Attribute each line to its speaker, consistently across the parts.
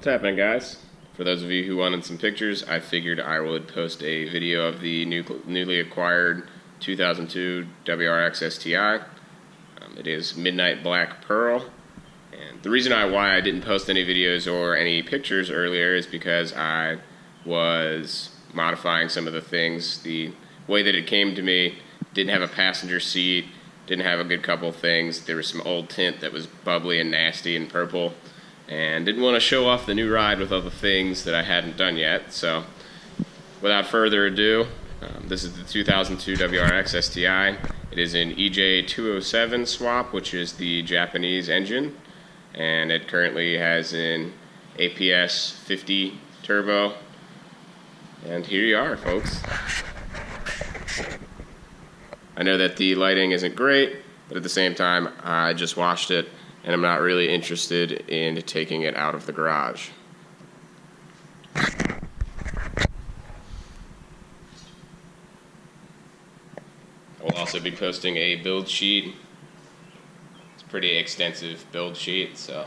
Speaker 1: What's happening, guys? For those of you who wanted some pictures, I figured I would post a video of the newly acquired 2002 WRX STI. It is Midnight Black Pearl, and the reason why I didn't post any videos or any pictures earlier is because I was modifying some of the things. The way that it came to me, didn't have a passenger seat, didn't have a good couple of things. There was some old tint that was bubbly and nasty and purple, and didn't want to show off the new ride with other things that I hadn't done yet. So without further ado, this is the 2002 WRX STI. It is an EJ207 swap, which is the Japanese engine, and it currently has an APS 50 turbo. And here you are, folks. I know that the lighting isn't great, but at the same time, I just washed it, and I'm not really interested in taking it out of the garage. I will also be posting a build sheet. It's a pretty extensive build sheet, so.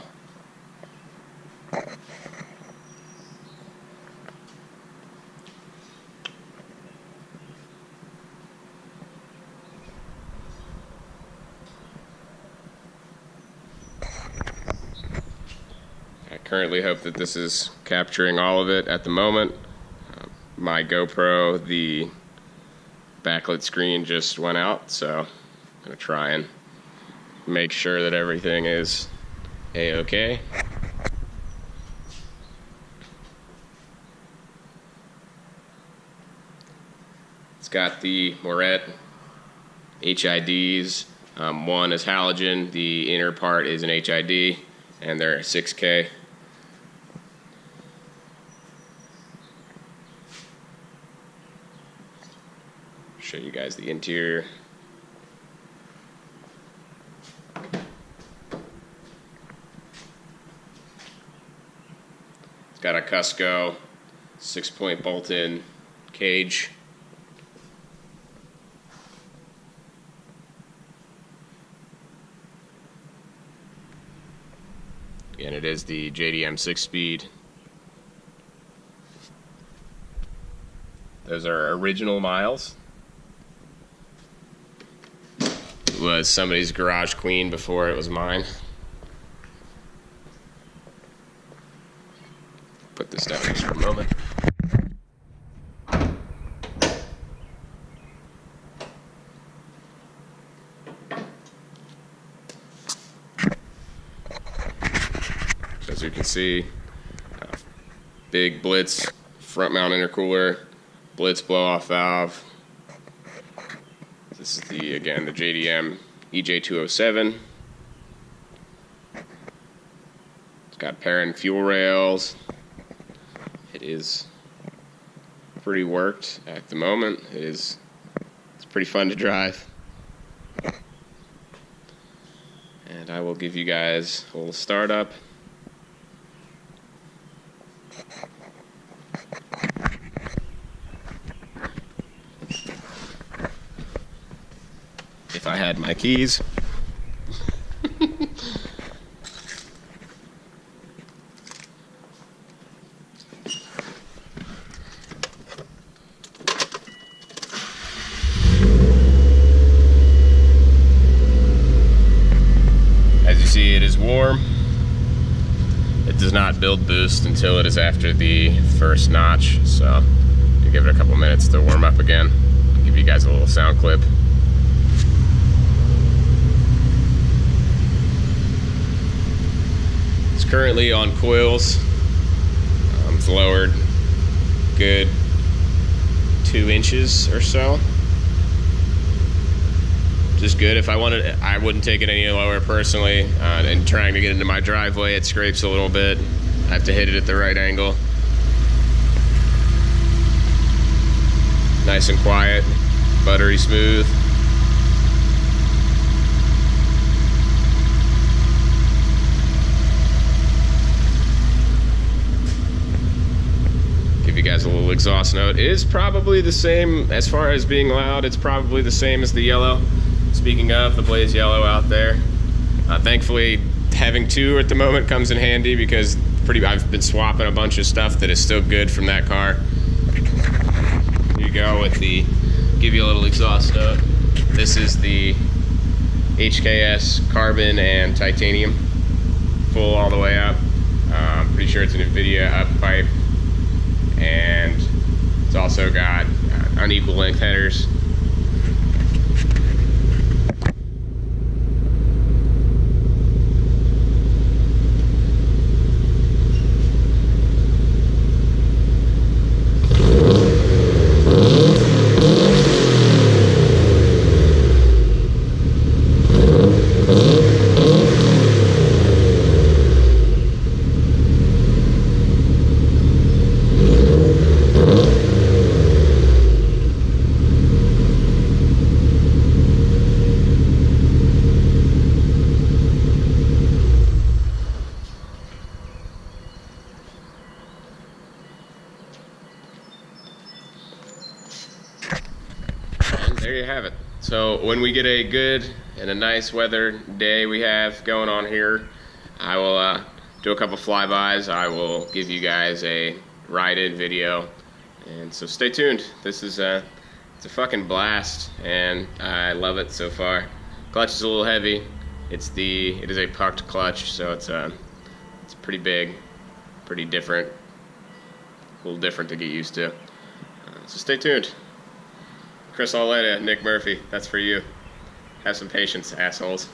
Speaker 1: I currently hope that this is capturing all of it at the moment. My GoPro, the backlit screen just went out, so I'm going to try and make sure that everything is A-OK. It's got the Moret HIDs. One is halogen, the inner part is an HID, and they're 6K. Show you guys the interior. It's got a Cusco 6-point bolt-in cage. Again, it is the JDM 6-speed. Those are original miles. It was somebody's garage queen before it was mine. Put this down just for a moment. As you can see, big Blitz front mount intercooler, Blitz blow off valve. This is the JDM EJ207. It's got Perrin fuel rails. It is pretty worked at the moment. It's pretty fun to drive. And I will give you guys a little startup. If I had my keys. As you see, it is warm. It does not build boost until it is after the first notch, so you give it a couple minutes to warm up again. I'll give you guys a little sound clip. Currently on coils. It's lowered good 2 inches or so. Just good. If I wanted, I wouldn't take it any lower personally. And trying to get into my driveway, it scrapes a little bit. I have to hit it at the right angle. Nice and quiet, buttery smooth. You guys a little exhaust note. It is probably the same as far as being loud. It's probably the same as the yellow. Speaking of the blaze yellow out there, thankfully having two at the moment comes in handy because I've been swapping a bunch of stuff that is still good from that car. Here you go with give you a little exhaust note. This is the HKS carbon and titanium, full all the way up. I'm pretty sure it's an NVIDIA up pipe, and it's also got unequal length headers. There you have it. So when we get a good and a nice weather day we have going on here, I will do a couple flybys. I will give you guys a ride-in video, and so stay tuned. This is it's a fucking blast, and I love it so far. Clutch is a little heavy. It is a pucked clutch, so it's pretty big, pretty different, a little different to get used to. So stay tuned. Chris Auletta, Nick Murphy, that's for you. Have some patience, assholes.